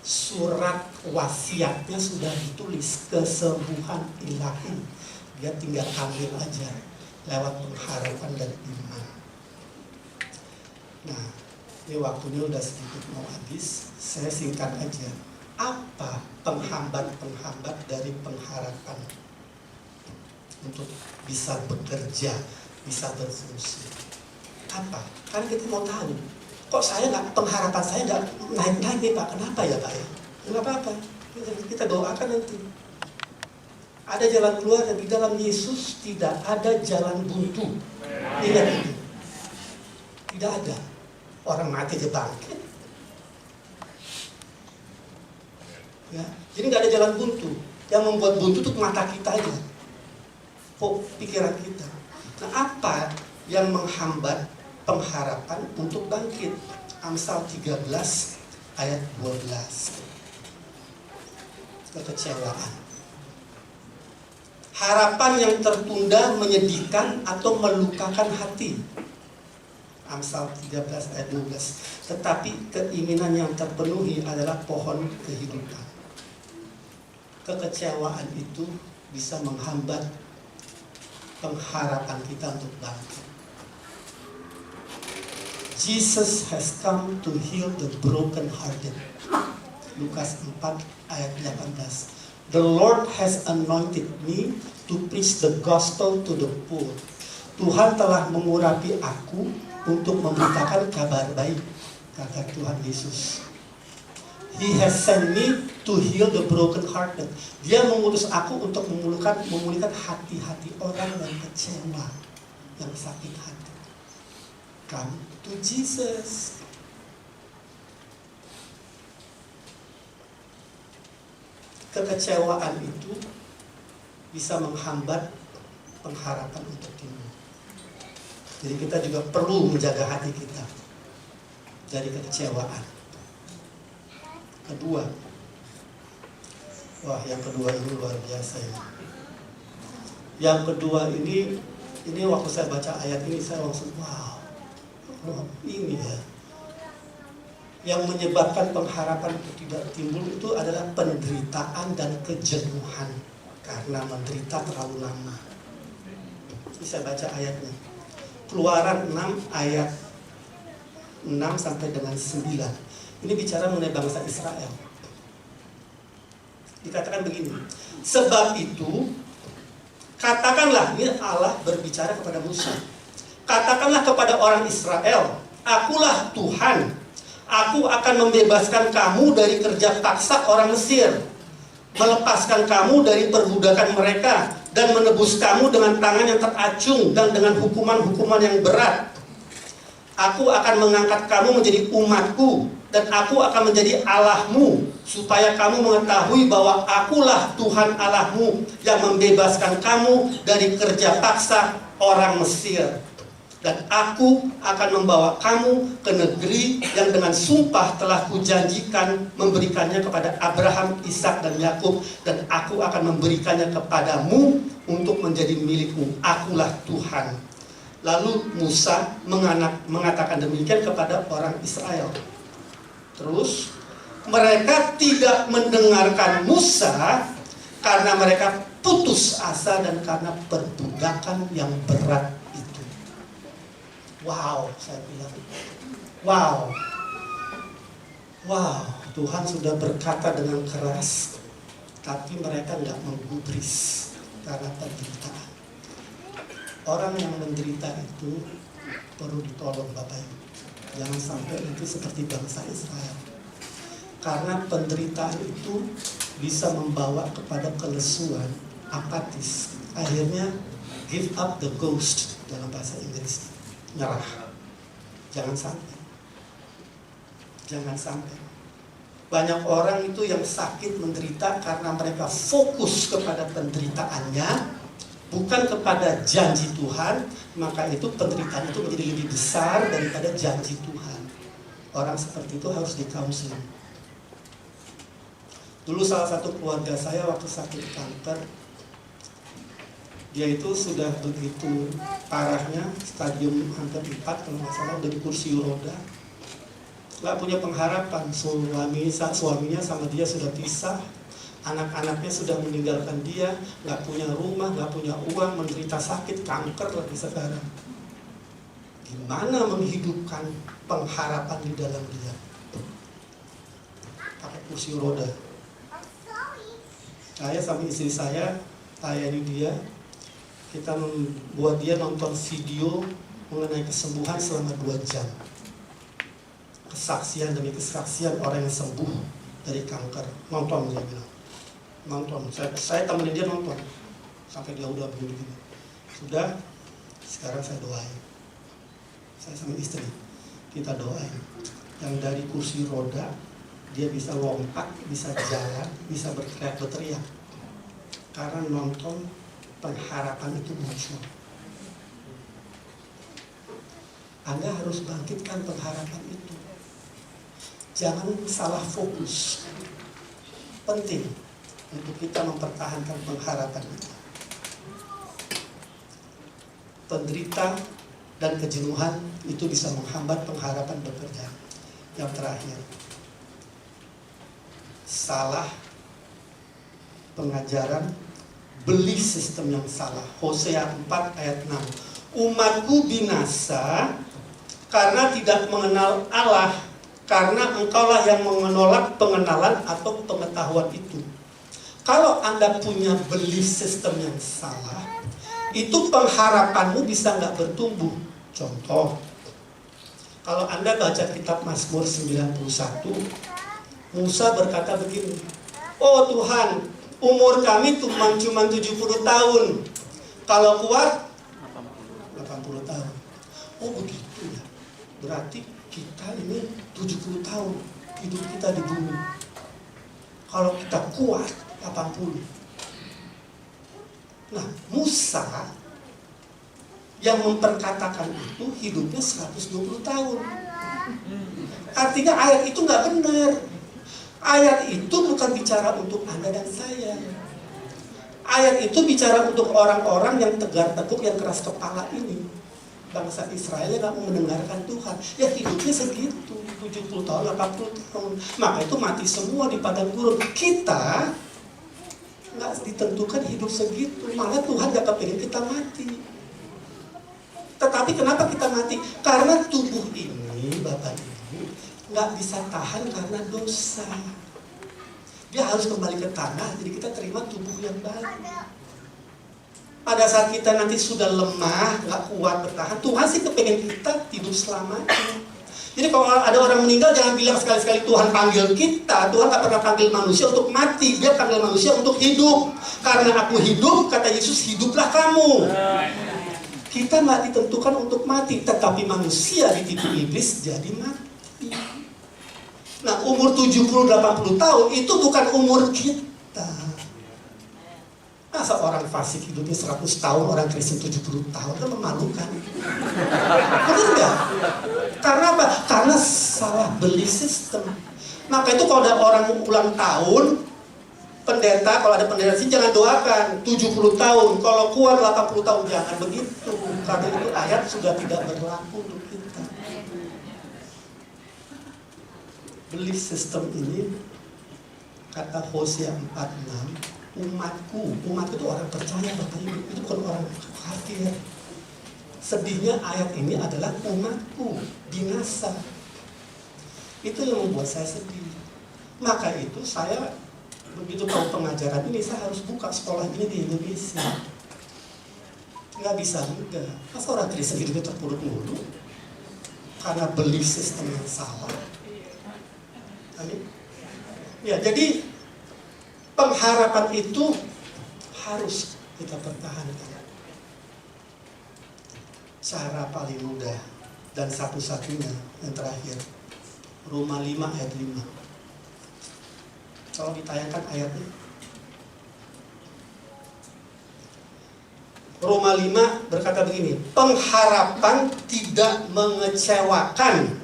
surat wasiatnya, sudah ditulis kesembuhan ilahi. Dia tinggal ambil aja lewat pengharapan dan iman. Nah, ini waktunya udah sedikit mau habis. Saya singkat aja. Apa penghambat-penghambat dari pengharapan untuk bisa bekerja, bisa berfungsi? Apa? Karena kita mau tahu, kok pengharapan saya nggak naik-naik nih Pak? Kenapa ya Pak ya? Nggak apa-apa, kita doakan nanti. Ada jalan keluar dan di dalam Yesus tidak ada jalan buntu. Ingat itu. Tidak ada. Orang mati aja bangkit. Ya, jadi nggak ada jalan buntu. Yang membuat buntu itu mata kita aja, pikiran kita. Nah, apa yang menghambat pengharapan untuk bangkit? Amsal 13 ayat 12. Kekecewaan. Harapan yang tertunda menyedihkan atau melukakan hati. Amsal 13 ayat 12. Tetapi keinginan yang terpenuhi adalah pohon kehidupan. Kekecewaan itu bisa menghambat pengharapan kita untuk bangkit. Jesus has come to heal the broken-hearted. Lukas 4 ayat 18. The Lord has anointed me to preach the gospel to the poor. Tuhan telah mengurapi aku untuk memberitakan kabar baik, kata Tuhan Yesus. He has sent me to heal the broken-hearted. Dia mengutus aku untuk memulihkan hati-hati orang yang kecewa, yang sakit hati. Come to Jesus. Kekecewaan itu bisa menghambat pengharapan untuk timbul. Jadi kita juga perlu menjaga hati kita dari kekecewaan. Kedua, yang kedua ini luar biasa ya. Yang kedua ini waktu saya baca ayat ini saya langsung ini ya. Yang menyebabkan pengharapan itu tidak timbul itu adalah penderitaan dan kejenuhan karena menderita terlalu lama. Ini saya baca ayatnya. Keluaran 6 ayat 6 sampai dengan 9. Ini bicara mengenai bangsa Israel. Dikatakan begini, sebab itu katakanlah, ini Allah berbicara kepada Musa. Katakanlah kepada orang Israel, akulah Tuhan. Aku akan membebaskan kamu dari kerja paksa orang Mesir, melepaskan kamu dari perbudakan mereka, dan menebus kamu dengan tangan yang teracung dan dengan hukuman-hukuman yang berat. Aku akan mengangkat kamu menjadi umatku, dan aku akan menjadi Allahmu, supaya kamu mengetahui bahwa akulah Tuhan Allahmu yang membebaskan kamu dari kerja paksa orang Mesir. Dan aku akan membawa kamu ke negeri yang dengan sumpah telah kujanjikan memberikannya kepada Abraham, Ishak, dan Yakub, dan aku akan memberikannya kepadamu untuk menjadi milikmu. Akulah Tuhan. Lalu Musa mengatakan demikian kepada orang Israel. Terus mereka tidak mendengarkan Musa karena mereka putus asa dan karena perbudakan yang berat itu. Wow, saya bilang, wow, Tuhan sudah berkata dengan keras, tapi mereka nggak menggubris karena penderitaan. Orang yang menderita itu perlu ditolong Bapak Ibu. Jangan sampai itu seperti bangsa Israel. Karena penderitaan itu bisa membawa kepada kelesuan, apatis. Akhirnya give up the ghost dalam bahasa Inggris. Nyerah. Jangan sampai. Jangan sampai. Banyak orang itu yang sakit menderita karena mereka fokus kepada penderitaannya, bukan kepada janji Tuhan. Maka itu penderitaan itu menjadi lebih besar daripada janji Tuhan. Orang seperti itu harus di-counseling. Dulu salah satu keluarga saya waktu sakit kanker, dia itu sudah begitu parahnya, stadium hampir 4 kalau nggak salah, udah di kursi roda, nggak punya pengharapan. Suaminya sama dia sudah pisah, anak-anaknya sudah meninggalkan dia, nggak punya rumah, nggak punya uang, menderita sakit kanker lagi sekarang. Gimana menghidupkan pengharapan di dalam dia? Pakai kursi roda. Saya sama istri saya layani dia. Kita membuat dia nonton video mengenai kesembuhan selama 2 jam. Kesaksian demi kesaksian orang yang sembuh dari kanker. Nonton, dia bilang. Nonton, saya temenin dia nonton sampai dia udah begini. Sudah, sekarang saya doain. Saya sama istri, kita doain. Yang dari kursi roda, dia bisa lompat, bisa jalan, bisa berteriak. Karena nonton pengharapan itu muncul. Anda harus bangkitkan pengharapan itu. Jangan salah fokus. Penting untuk kita mempertahankan pengharapan itu. Penderita dan kejenuhan itu bisa menghambat pengharapan bekerja. Yang terakhir, salah pengajaran, belief sistem yang salah. Hosea 4 ayat 6. Umatku binasa karena tidak mengenal Allah, karena engkaulah yang menolak pengenalan atau pengetahuan itu. Kalau Anda punya belief system yang salah, itu pengharapanmu bisa nggak bertumbuh. Contoh, kalau Anda baca kitab Mazmur 91, Musa berkata begini, "Oh Tuhan, umur kami cuma 70 tahun. Kalau kuat 80 tahun." Oh begitu ya. Berarti kita ini 70 tahun hidup kita di bumi. Kalau kita kuat 80. Nah, Musa yang memperkatakan itu hidupnya 120 tahun. Artinya ayat itu nggak benar. Ayat itu bukan bicara untuk Anda dan saya. Ayat itu bicara untuk orang-orang yang tegar teguk, yang keras kepala ini. Bangsa Israel yang nggak mau mendengarkan Tuhan. Ya hidupnya segitu, 70 tahun, 80 tahun. Maka itu mati semua di padang gurun. Kita nggak ditentukan hidup segitu. Malah Tuhan nggak kepingin kita mati. Tetapi kenapa kita mati? Karena tubuh ini, Bapak Ibu, nggak bisa tahan karena dosa. Dia harus kembali ke tanah, jadi kita terima tubuh yang baru. Pada saat kita nanti sudah lemah, nggak kuat bertahan, Tuhan sih kepengen kita hidup selamanya. Jadi kalau ada orang meninggal, jangan bilang sekali-sekali Tuhan panggil kita. Tuhan nggak pernah panggil manusia untuk mati, Dia panggil manusia untuk hidup. Karena aku hidup, kata Yesus, hiduplah kamu. Kita nggak ditentukan untuk mati, tetapi manusia ditipu iblis jadi mati. Nah, umur 70-80 tahun itu bukan umur kita. Masa orang fasik hidupnya 100 tahun, orang Kristen 70 tahun, itu memalukan. Benar nggak? Karena apa? Karena salah belief system. Maka itu kalau ada orang ulang tahun, pendeta, kalau ada pendeta sih jangan doakan 70 tahun, kalau kuat 80 tahun, jangan begitu. Karena itu ayat sudah tidak berlaku untuk kita. Belief system ini, kata Hosea 4:6, umatku itu orang percaya, Bapak Ibu, itu bukan orang kafir. Sedihnya ayat ini adalah umatku binasa. Itu yang membuat saya sedih. Maka itu saya begitu tahu pengajaran ini, saya harus buka sekolah ini di Indonesia. Nggak bisa juga. Masa orang Kristen hidupnya terpuruk mulu karena belief system yang salah. Amin. Ya, jadi pengharapan itu harus kita pertahankan. Cara paling mudah dan satu-satunya yang terakhir, Roma 5 ayat 5. Kalau ditayangkan ayatnya. Roma 5 berkata begini, pengharapan tidak mengecewakan.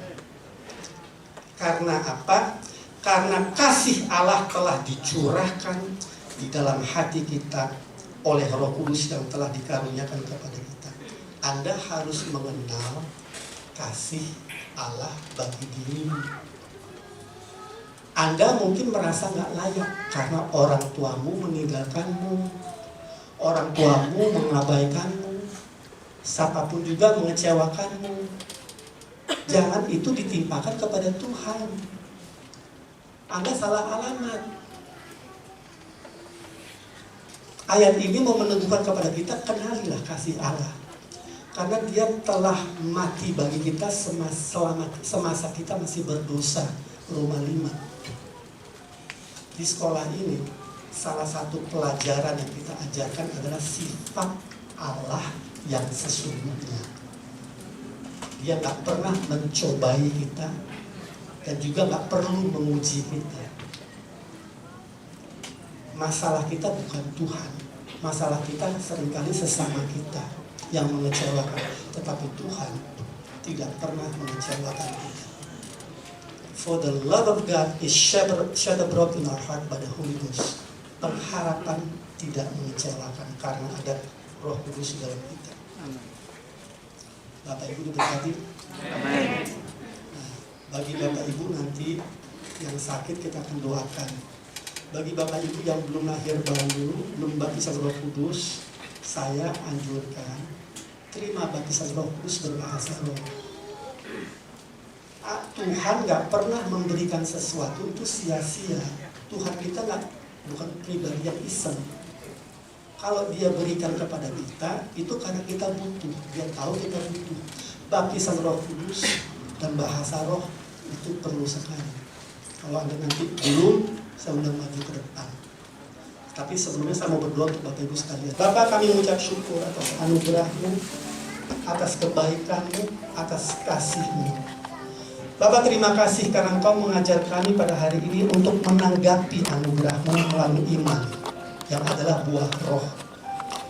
Karena apa? Karena kasih Allah telah dicurahkan di dalam hati kita oleh Roh Kudus yang telah dikaruniakan kepada kita. Anda harus mengenal kasih Allah bagi dirimu. Anda mungkin merasa nggak layak karena orang tuamu meninggalkanmu, orang tuamu mengabaikanmu, siapapun juga mengecewakanmu. Jangan itu ditimpakan kepada Tuhan. Anda salah alamat. Ayat ini mau meneguhkan kepada kita, kenalilah kasih Allah. Karena Dia telah mati bagi kita semasa kita masih berdosa. Roma 5. Di sekolah ini, salah satu pelajaran yang kita ajarkan adalah sifat Allah yang sesungguhnya. Dia gak pernah mencobai kita dan juga gak perlu menguji kita. Masalah kita bukan Tuhan. Masalah kita seringkali sesama kita yang mengecewakan. Tetapi Tuhan tidak pernah mengecewakan kita. For the love of God is shed abroad in our heart by the Holy Ghost. Pengharapan tidak mengecewakan karena ada Roh Kudus dalam kita. Bapak Ibu diberkati. Amin. Nah, bagi Bapak Ibu nanti yang sakit kita akan doakan. Bagi Bapak Ibu yang belum lahir baru, belum baptisan Roh Kudus, saya anjurkan terima baptisan Roh Kudus berbahasa roh. Tuhan nggak pernah memberikan sesuatu itu sia-sia. Tuhan kita bukan pribadi yang iseng. Kalau dia berikan kepada kita, itu karena kita butuh. Dia tahu kita butuh. Baptisan Roh Kudus dan bahasa roh itu perlu sekali. Kalau Anda nanti belum, saya undang maju ke depan. Tapi sebelumnya saya mau berdoa untuk Bapak Ibu sekalian. Bapak, kami mengucap syukur atas anugerah-Mu, atas kebaikan-Mu, atas kasih-Mu. Bapak, terima kasih karena Engkau mengajar kami pada hari ini untuk menanggapi anugerah-Mu melalui iman, yang adalah buah roh.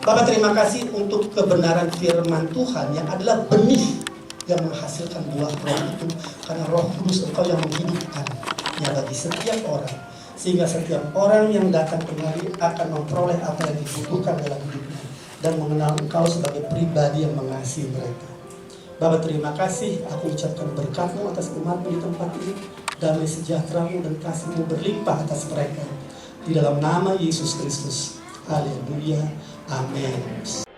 Bapak, terima kasih untuk kebenaran firman Tuhan yang adalah benih yang menghasilkan buah roh itu, karena Roh Kudus Engkau yang menghidupkannya bagi setiap orang, sehingga setiap orang yang datang kemari akan memperoleh apa yang dibutuhkan dalam hidupnya dan mengenal Engkau sebagai pribadi yang mengasihi mereka. Bapak, terima kasih. Aku ucapkan berkat-Mu atas umat-Mu di tempat ini, damai sejahtera-Mu dan kasih-Mu berlimpah atas mereka, di dalam nama Yesus Kristus. Haleluya. Amin.